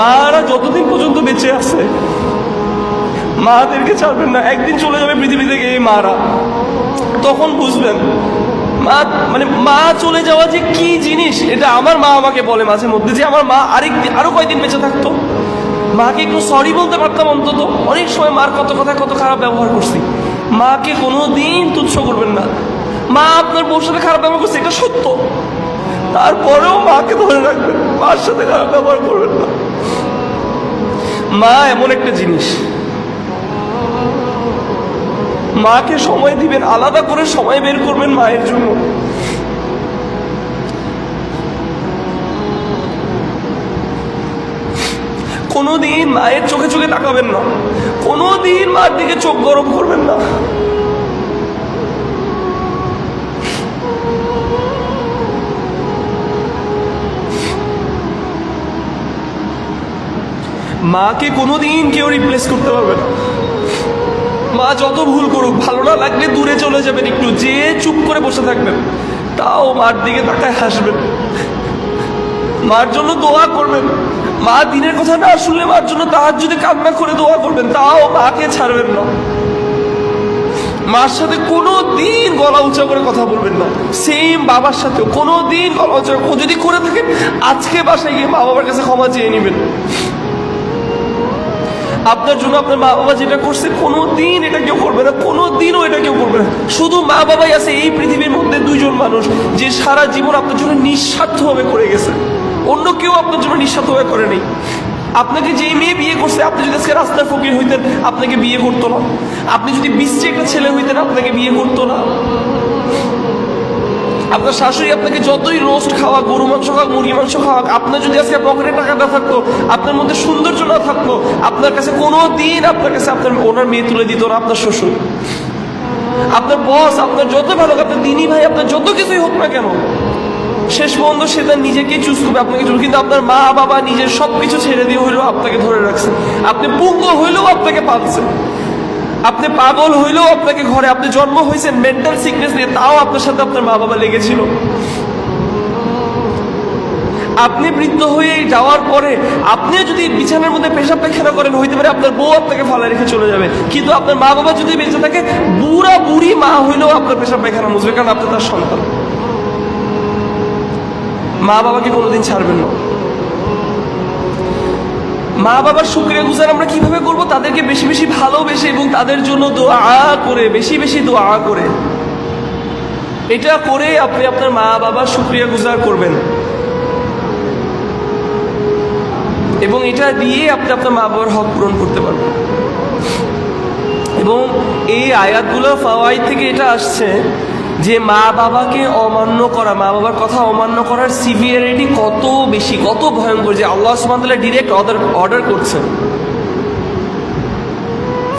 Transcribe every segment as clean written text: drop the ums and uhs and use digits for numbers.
মারা যতদিন পর্যন্ত বেঁচে আছে মাদেরকে ছাড়বেন না। একদিন চলে যাবে পৃথিবী থেকে এই মারা, তখন বুঝবেন মা চলে যাওয়া যে কি জিনিস। এটা আমার মা আমাকে বলে মাঝে মধ্যে যে আমার মা আরো কয়দিন বেঁচে থাকতো, মাকে একটু সরি বলতে পারতাম অন্তত। অনেক সময় মার কত কথা কত খারাপ ব্যবহার করছি। মাকে কোনোদিন তুচ্ছ করবেন না। মা আপনার বউর সাথে খারাপ ব্যবহার করছে, এটা সত্য, তারপরেও মাকে ধরে রাখবেন, মার সাথে খারাপ ব্যবহার করবেন না। মা এমন একটা জিনিস, মাকে সময় দিবেন, আলাদা করে সময় বের করবেন মায়ের জন্য। কোনোদিন মায়ের চোখে চোখে তাকাবেন না, কোনোদিন মার দিকে চোখ গরম করবেন না। মাকে কোনোদিন কেউ রিপ্লেস করতে পারবে না। মা যত ভুল করুক, ভালো না লাগলে দূরে চলে যাবেন, একটু যে চুপ করে বসে থাকবেন, তাও মার দিকে তাকায় হাসবেন, মার জন্য দোয়া করবেন। মা দিনের কথা না শুনলে মার জন্য তাহাজ্জুদে কান্না করে দোয়া করবেন, তাও মাকে ছাড়বেন না। মার সাথে কোনো দিন গলা উঁচা করে কথা বলবেন না। সেম বাবার সাথেও কোনো দিন গলা উঁচা, যদি করে থাকেন আজকে বাসায় গিয়ে মা বাবার কাছে ক্ষমা চেয়ে নেবেন। আপনার জন্য আপনার মা বাবা যেটা করছে কোনোদিন এটা কেউ করবে না, কোনোদিনও এটা কেউ করবে না। শুধু মা বাবাই আছে এই পৃথিবীর মধ্যে দুইজন মানুষ যে সারা জীবন আপনার জন্য নিঃস্বার্থভাবে করে গেছে। অন্য কেউ আপনার জন্য নিঃস্বার্থভাবে করে নেই। আপনাকে যেই মেয়ে বিয়ে করছে, আপনি যদি আজকে রাস্তার ফকির হইতেন আপনাকে বিয়ে করতো না। আপনি যদি বিশ্বে একটা ছেলে হইতেন আপনাকে বিয়ে করতো না। আপনার শাশুড়ি আপনাকে যতই রোস্ট খাওয়া, গরু মাংস খাওয়া, মুরগি মাংস খাওয়া, আপনার যদি আজকে পকেটে টাকা না থাকতো, আপনার মধ্যে সৌন্দর্য না থাকতো, আপনার কাছে কোনো দিন আপনার কাছে ওনার মেয়ে তুলে দিত না আপনার শ্বশুর। আপনার বস আপনার যত ভালো, আপনার দিনী ভাই আপনার যত কিছুই হোক না কেন, শেষ পর্যন্ত সে তার নিজেকে চুজ করবে, আপনাকে চুজ। কিন্তু আপনার মা বাবা নিজের সবকিছু ছেড়ে দিয়ে হইলেও আপনাকে ধরে রাখছে। আপনি পুঙ্গ হইলেও আপনাকে পালছে, আপনি পাগল হইলেও আপনাকে ঘরে, আপনি জন্ম হয়েছেন মেন্টাল সিকনেস নিয়ে, তাও আপনার সাথে আপনার মা বাবা লেগেছিল। আপনি বৃদ্ধ হয়ে যাওয়ার পরে আপনিও যদি বিছানার মধ্যে পেশাব পায়খানা করেন, হইতে পারে আপনার বউ আপনাকে ফালা রেখে চলে যাবে। কিন্তু আপনার মা বাবা যদি বেঁচে থাকে, বুড়া বুড়ি মা হইলেও আপনার পেশাব পায়খানা মুছবে, কারণ আপনি তার সন্তান। মা বাবাকে কোনোদিন ছাড়বেন না। মা বাবার শুকরিয়া গুজার আমরা কিভাবে করব? তাদেরকে বেশি বেশি ভালোবেসে এবং তাদের জন্য দোয়া করে, বেশি বেশি দোয়া করে। এটা করে আপনি আপনার মা বাবার শুকরিয়া গুজার করবেন, এবং এটা দিয়ে আপনি আপনার মা বাবার হক পূরণ করতে পারবেন। এবং এই আয়াতগুলোর ফাওয়াইদ থেকে এটা আসছে যে মা বাবাকে অমান্য করা, মা বাবার কথা অমান্য করার সিভিয়ারিটি কত বেশি, কত ভয়ঙ্কর, যে আল্লাহ সুবহানাহু ওয়া তাআলা ডিরেক্ট অর্ডার করছেন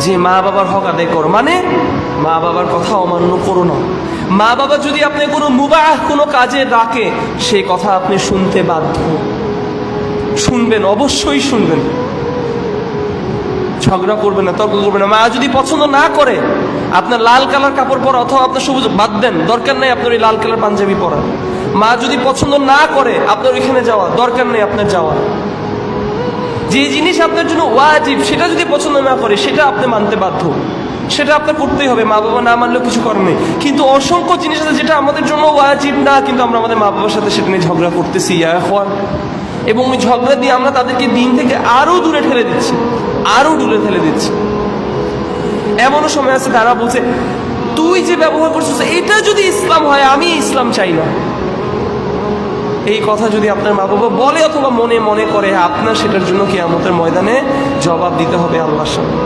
যে মা বাবার হক আদায় করো, মানে মা বাবার কথা অমান্য করো না। মা বাবা যদি আপনি কোনো মুবাহ কোনো কাজে ডাকে, সেই কথা আপনি শুনতে বাধ্য, শুনবেন, অবশ্যই শুনবেন। ঝগড়া করবেন না, তর্ক করবেন না। মা যদি পছন্দ না করে আপনার লাল কালার কাপড় পরা, অথবা আপনার সবুজ, বাদ দেন, দরকার নেই আপনার ওই লাল কালার পাঞ্জাবি পরা। মা যদি পছন্দ না করে আপনার ওইখানে যাওয়া, দরকার নেই আপনার যাওয়া। যে জিনিস আপনার জন্য ওয়াজিব সেটা যদি পছন্দ না করে, সেটা আপনি মানতে বাধ্য, সেটা আপনার করতেই হবে। মা বাবা না মানলেও কিছু করার নেই। কিন্তু অসংখ্য জিনিস আছে যেটা আমাদের জন্য ওয়াজিব না, কিন্তু আমরা আমাদের মা বাবার সাথে সেটা নিয়ে ঝগড়া করতেছি, এবং ওই ঝগড়া দিয়ে আমরা তাদেরকে দিন থেকে আরো দূরে ঠেলে দিচ্ছি, আরো দূরে ঠেলে দিচ্ছি। এমনও সময় আছে তারা বলছে, তুই যে ব্যবহার করছিস এটা যদি ইসলাম হয়, আমি ইসলাম চাই না। এই কথা যদি আপনার মা বাবা বলে অথবা মনে মনে করে, আপনার সেটার জন্য কিয়ামতের ময়দানে জবাব দিতে হবে আল্লাহর সামনে।